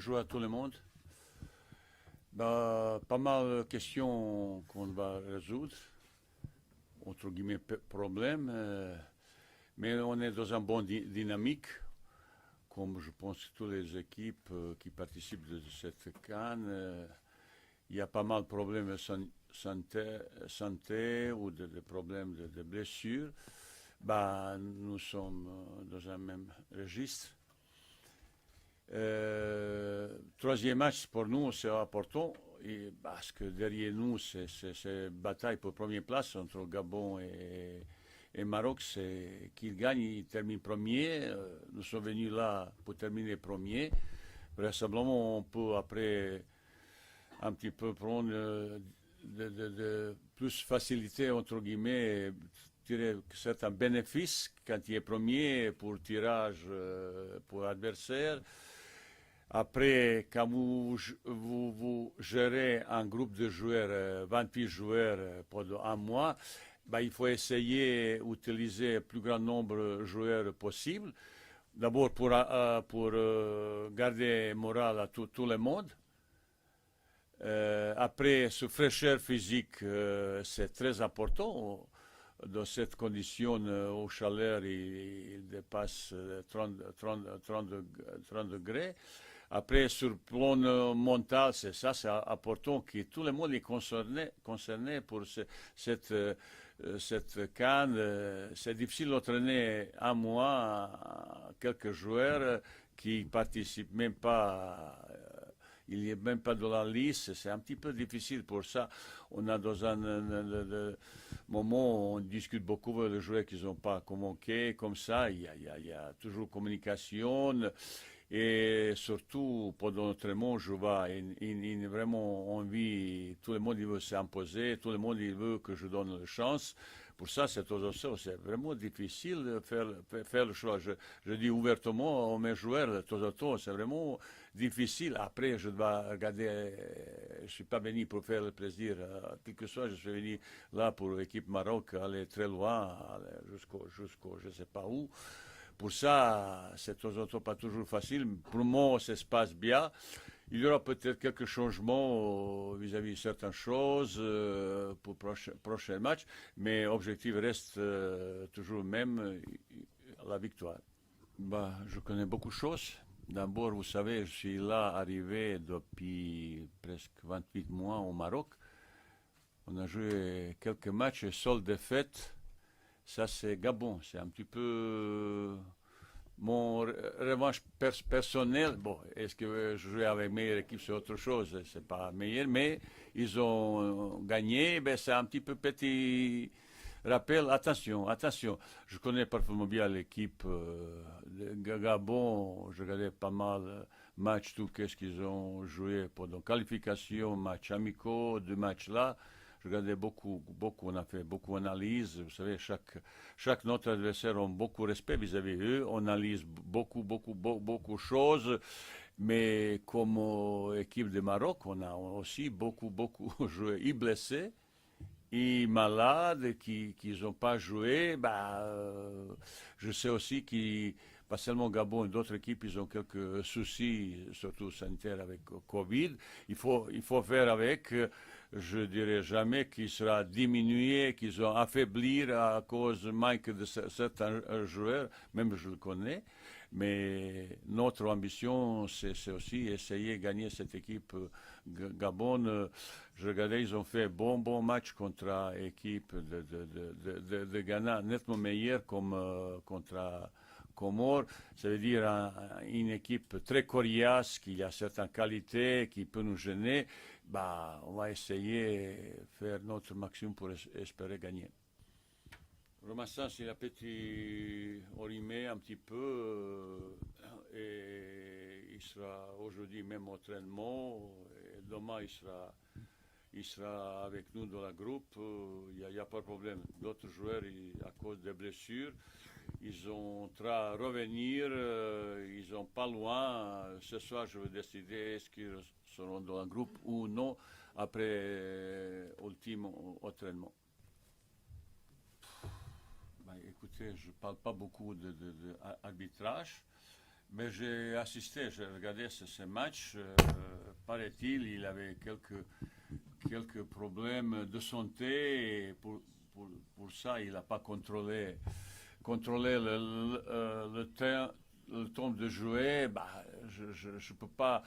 bonjour à tout le monde. Bah, pas mal de questions qu'on va résoudre, entre guillemets problèmes, mais on est dans un bon dynamique, comme je pense toutes les équipes qui participent de cette canne. Il y a pas mal de problèmes de santé ou de problèmes de blessures. Bah, nous sommes dans un même registre. Troisième match pour nous, c'est important parce que derrière nous, c'est bataille pour première place entre Gabon et Maroc. C'est qu'il gagne, il termine premier. Nous sommes venus là pour terminer premier. Vraisemblablement, on peut après un petit peu prendre de plus facilité, entre guillemets, tirer certains bénéfices quand il est premier pour tirage pour l'adversaire. Après, quand vous gérez un groupe de joueurs, 28 joueurs pendant un mois, bah, il faut essayer d'utiliser le plus grand nombre de joueurs possible. D'abord pour garder moral à tout le monde. Après, ce fraîcheur physique, c'est très important. Dans cette condition, au chaleur, il dépasse 30 degrés. Après, sur le plan mental, c'est important que tout le monde est concerné pour cette canne. C'est difficile d'entraîner un mois quelques joueurs qui participent même pas. Il n'y est même pas dans la liste, c'est un petit peu difficile pour ça. On a dans un moment où on discute beaucoup avec les joueurs qui n'ont pas convoqué, comme ça, il y a toujours communication. Et surtout, pendant l'entraînement, je vois vraiment envie, tout le monde il veut s'imposer, tout le monde il veut que je donne la chance. Pour ça, c'est vraiment difficile de faire le choix. Je dis ouvertement à mes joueurs, de temps en temps, c'est vraiment difficile. Après, je dois regarder, je ne suis pas venu pour faire le plaisir, quel que soit, je suis venu là pour l'équipe Maroc, aller très loin, jusqu'au je ne sais pas où. Pour ça, c'est de temps en temps pas toujours facile. Pour moi, ça se passe bien. Il y aura peut-être quelques changements vis-à-vis de certaines choses pour le prochain match, mais l'objectif reste toujours le même, la victoire. Bah, je connais beaucoup de choses. D'abord, vous savez, je suis là arrivé depuis presque 28 mois au Maroc. On a joué quelques matchs et seule défaite. Ça, c'est Gabon. C'est un petit peu mon revanche personnelle. Bon, est-ce que je joue avec meilleure équipe, c'est autre chose. C'est pas meilleur, mais ils ont gagné. Ben, c'est un petit peu petit rappel. Attention, attention. Je connais parfaitement bien l'équipe de Gabon. Je regardais pas mal matchs, tout qu'est-ce qu'ils ont joué pendant qualification, matchs amicaux, deux matchs là. Je regardais beaucoup, on a fait beaucoup d'analyses. Vous savez, chaque notre adversaire a beaucoup de respect vis-à-vis d'eux. On analyse beaucoup de choses. Mais comme équipe de Maroc, on a aussi beaucoup joué et blessés et malades qui n'ont pas joué. Bah, je sais aussi que pas seulement Gabon et d'autres équipes, ils ont quelques soucis, surtout sanitaires avec Covid. Il faut faire avec. Je dirais jamais qu'il sera diminué, qu'ils ont affaibli à cause du manque de certains joueurs, même je le connais. Mais notre ambition, c'est aussi essayer de gagner cette équipe Gabon. Je regardais, ils ont fait bon match contre l'équipe de Ghana, nettement meilleure comme contre Comores. Ça veut dire une équipe très coriace, qui a certaines qualités, qui peut nous gêner. Bah, on va essayer de faire notre maximum pour espérer gagner. Ramassas, il a petit orimé un petit peu et il sera aujourd'hui même au entraînement et demain il sera avec nous dans le groupe. Il n'y a pas de problème. D'autres joueurs, à cause des blessures, ils ont revenir, ils sont pas loin. Ce soir, je vais décider est-ce qu'ils seront dans un groupe ou non après l'ultime entraînement. Ben, écoutez, je ne parle pas beaucoup d'arbitrage, Mais j'ai assisté, j'ai regardé ce match. Paraît-il, il avait quelques problèmes de santé et pour ça, il n'a pas contrôlé le temps de jouer. Bah, je peux pas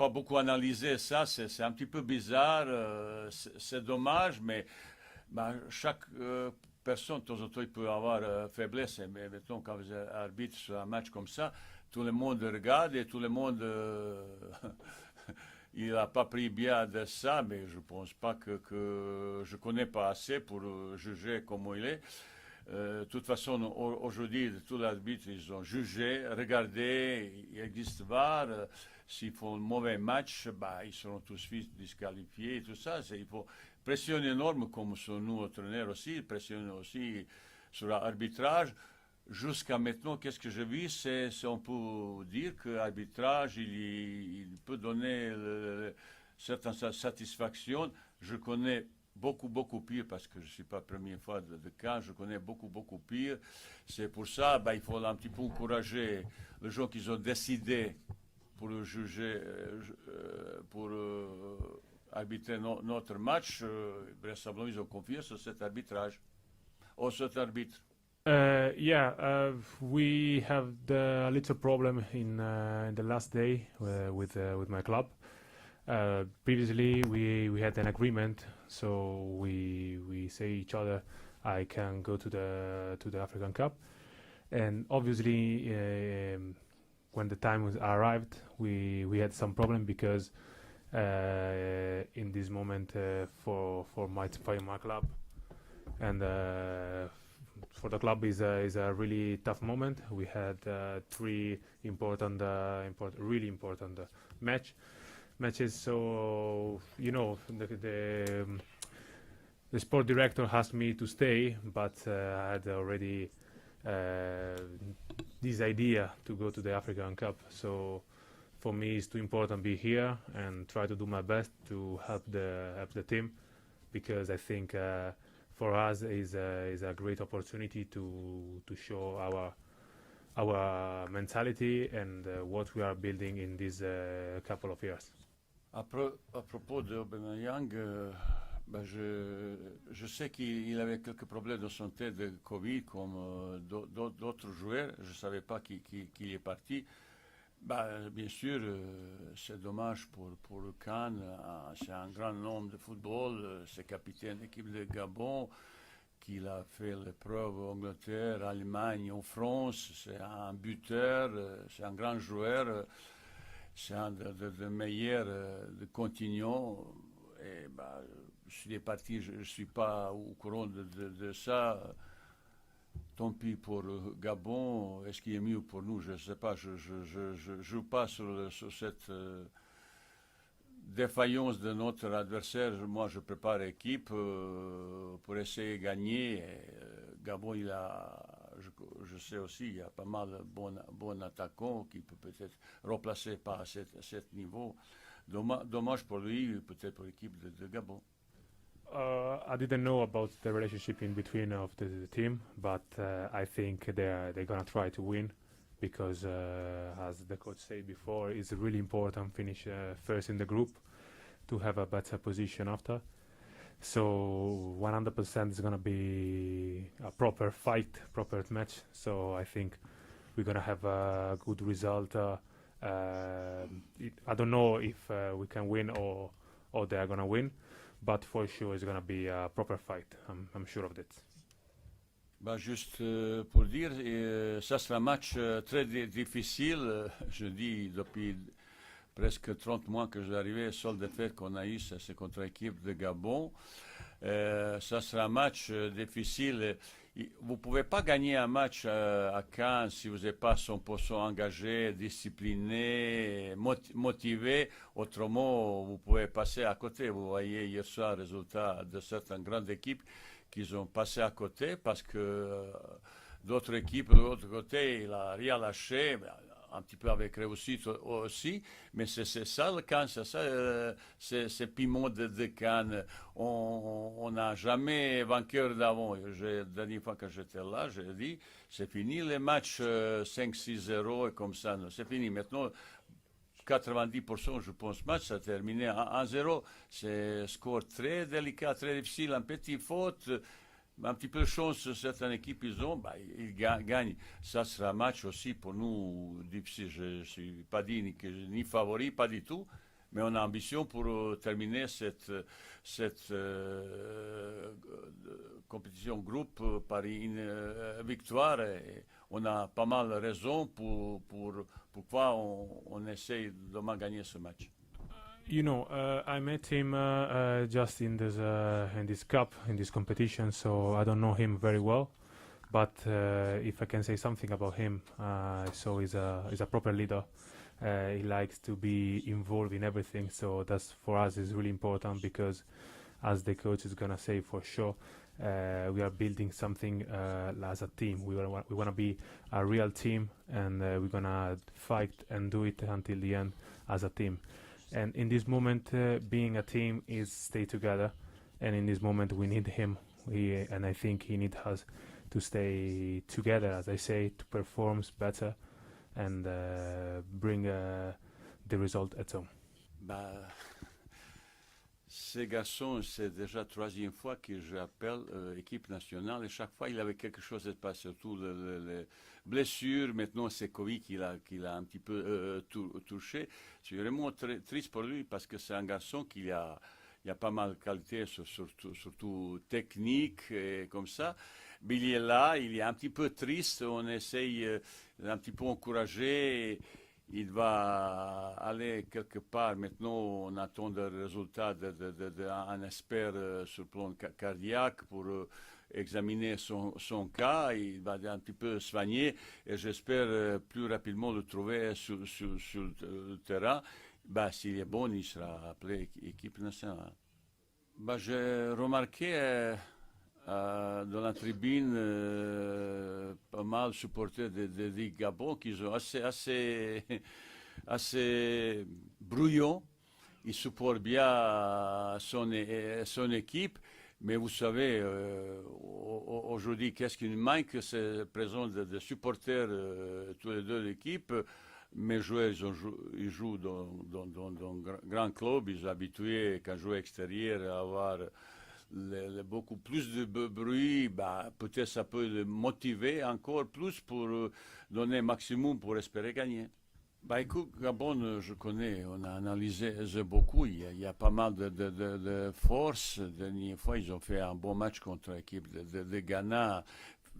beaucoup analyser ça. C'est un petit peu bizarre. C'est dommage, mais bah, chaque personne, de temps en temps, il peut avoir faiblesse. Mais mettons, quand vous êtes arbitre sur un match comme ça, tout le monde regarde et tout le monde il n'a pas pris bien de ça, mais je ne pense pas que je ne connais pas assez pour juger comment il est. De toute façon, aujourd'hui, tous les arbitres, ils ont jugé, regardé, il existe VAR. S'ils font un mauvais match, bah, ils seront tous disqualifiés et tout ça. Il faut pression énorme, comme sur nous, entraîneurs aussi, pression aussi sur l'arbitrage. Jusqu'à maintenant, qu'est-ce que je vis, on peut dire que l'arbitrage, il peut donner certaines satisfactions. Je connais beaucoup pire, parce que je ne suis pas la première fois de cas, je connais beaucoup pire. C'est pour ça, il faut un petit peu encourager les gens qui ont décidé pour juger, pour arbitrer notre match. Vraisemblablement, ils ont confiance sur cet arbitrage, ou cet arbitre. We have the little problem in the last day with my club. Previously, we had an agreement, so we say each other, I can go to the African Cup, and obviously when the time was arrived, we had some problem because in this moment for my club and for the club is a really tough moment. We had three really important matches. So the sport director asked me to stay, but I had already this idea to go to the African Cup. So for me, it's too important to be here and try to do my best to help the team, because I think for us is a great opportunity to show our mentality and what we are building in these couple of years. À propos de Aubameyang, je sais qu'il avait quelques problèmes de santé de Covid comme d'autres joueurs. Je ne savais pas qu'il est parti. Bien sûr, c'est dommage pour le Cannes. C'est un grand nom de football. C'est capitaine de l'équipe de Gabon, qu'il a fait l'épreuve en Angleterre, Allemagne, en France. C'est un buteur, c'est un grand joueur. C'est un des meilleurs de continent. Et s'il est parti, je ne suis pas au courant de ça. Tant pis pour Gabon. Est-ce qu'il est mieux pour nous? Je ne sais pas. Je ne joue pas sur cette défaillance de notre adversaire. Moi, je prépare l'équipe pour essayer de gagner. Gabon, je sais aussi, il y a pas mal de bons attaquants qui peuvent peut-être remplacer par à ce niveau. Dommage pour lui, peut-être pour l'équipe de Gabon. I didn't know about the relationship in between of the team, but I think they're gonna try to win, because as the coach said before, it's really important finish first in the group to have a better position after. So 100% is gonna be a proper fight, proper match. So I think we're gonna have a good result. I don't know if we can win or they're gonna win, but for sure it's gonna be a proper fight. I'm sure of that. Juste pour dire, ça sera un match très difficile. Je dis depuis presque 30 mois que je suis arrivé, seule défaite qu'on a eue, c'est contre l'équipe de Gabon. Ça sera un match difficile. Vous ne pouvez pas gagner un match à Cannes si vous n'êtes pas 100% engagé, discipliné, motivé. Autrement, vous pouvez passer à côté. Vous voyez hier soir le résultat de certaines grandes équipes qui ont passé à côté parce que d'autres équipes de l'autre côté, il n'a rien lâché. un petit peu avec réussite aussi, mais c'est ça le Cannes, c'est ça, c'est piment de Cannes. On n'a jamais vainqueur d'avant. La dernière fois que j'étais là, j'ai dit, c'est fini les matchs 5-6-0 et comme ça, c'est fini. Maintenant, 90%, je pense, match, ça a terminé 1-0. C'est un score très délicat, très difficile, un petit faute, un petit peu de chance, certaines équipes, ils ont, bah, ils gagnent. Ça sera un match aussi pour nous difficile. Je ne suis pas dit ni favori, pas du tout. Mais on a ambition pour terminer cette compétition groupe par une victoire. Et on a pas mal de raisons pourquoi on essaye de gagner ce match. You know, I met him just in this cup, in this competition, so I don't know him very well. But if I can say something about him, so he's a proper leader. He likes to be involved in everything, so that's for us is really important because, as the coach is gonna say for sure, we are building something as a team. We want to be a real team, and we're gonna fight and do it until the end as a team. And in this moment, being a team is stay together, and in this moment we need him. And I think he needs us to stay together, as I say, to perform better and bring the result at home. Bah, ces garçons, c'est déjà la troisième fois que j'appelle équipe nationale et chaque fois il avait quelque chose de passer, surtout les blessures. Maintenant c'est Covid qui l'a un petit peu touché. C'est vraiment très triste pour lui parce que c'est un garçon qui a pas mal de qualités, surtout technique et comme ça. Mais il est là, il est un petit peu triste, on essaye un petit peu encourager. Il va aller quelque part. Maintenant, on attend des résultats on espère sur le plan cardiaque pour examiner son cas. Il va un petit peu soigner et j'espère plus rapidement le trouver sur le terrain. Bah, s'il est bon, il sera appelé équipe nationale. Bah, j'ai remarqué dans la tribune pas mal de supporters de Gabon qui sont assez brouillons. Ils supportent bien son équipe, mais vous savez, aujourd'hui, qu'est-ce qui nous manque? C'est la présence de supporters tous les deux l'équipe. Mes joueurs, ils jouent dans un grand club, ils sont habitués, quand ils jouent extérieur, à avoir beaucoup plus de bruit. Bah, peut-être ça peut les motiver encore plus pour donner maximum pour espérer gagner. Bah, écoute, Gabon, je connais, on a analysé beaucoup, il y a pas mal de force. La dernière fois, ils ont fait un bon match contre l'équipe de Ghana,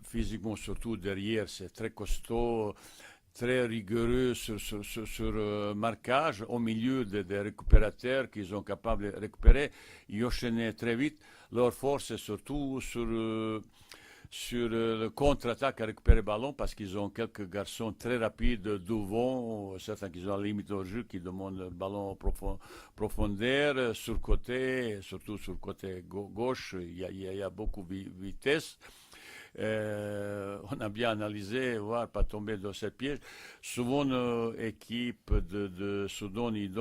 physiquement surtout derrière, c'est très costaud, très rigoureux sur marquage, au milieu des récupérateurs qu'ils sont capables de récupérer. Ils enchaînaient très vite. Leur force est surtout sur le contre-attaque à récupérer le ballon parce qu'ils ont quelques garçons très rapides devant, certains qui sont à la limite au jeu, qui demandent le ballon profondeur, sur le côté, surtout sur le côté gauche, il y a beaucoup de vitesse. On a bien analysé, voir pas tomber dans cette piège. Souvent, l'équipe de Soudan, ils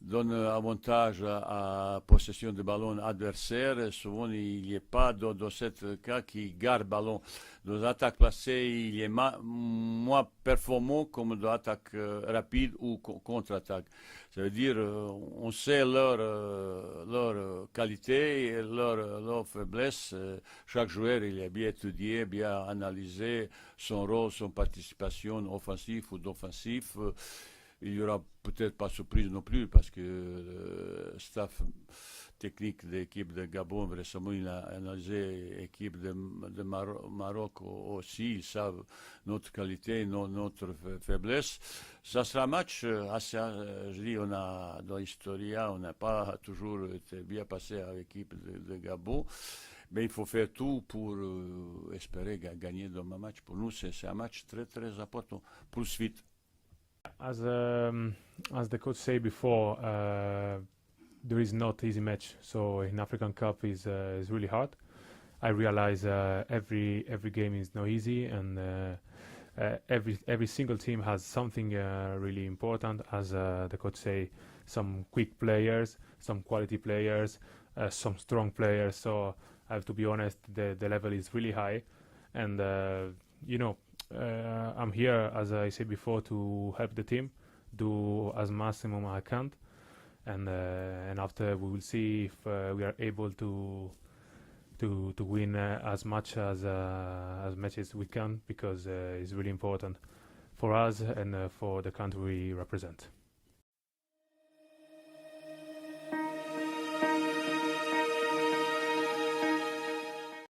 donne avantage à possession de ballon adversaire. Souvent, il n'y a pas dans ce cas qui garde ballon. Dans l'attaque placée, il est moins performant comme dans l'attaque rapide ou contre-attaque. Ça veut dire on sait leur qualité et leur faiblesse. Chaque joueur, il est bien étudié, bien analysé son rôle, son participation offensive ou d'offensif. Il n'y aura peut-être pas de surprise non plus parce que le staff technique de l'équipe de Gabon, récemment, il a analysé l'équipe de Maroc aussi. Ils savent notre qualité, notre faiblesse. Ça sera un match assez, je dis, on a, dans l'Historia, on n'a pas toujours été bien passé avec l'équipe de Gabon. Mais il faut faire tout pour espérer gagner dans un match. Pour nous, c'est un match très, très important pour la suite. As the coach said before, there is not easy match. So in African Cup is really hard. I realize every game is not easy, and every single team has something really important, as the coach say, some quick players, some quality players, some strong players. So I have to be honest, the level is really high, and you know, I'm here, as I said before, to help the team do as maximum I can, and after we will see if we are able to win as much as we can, because it's really important for us and for the country we represent.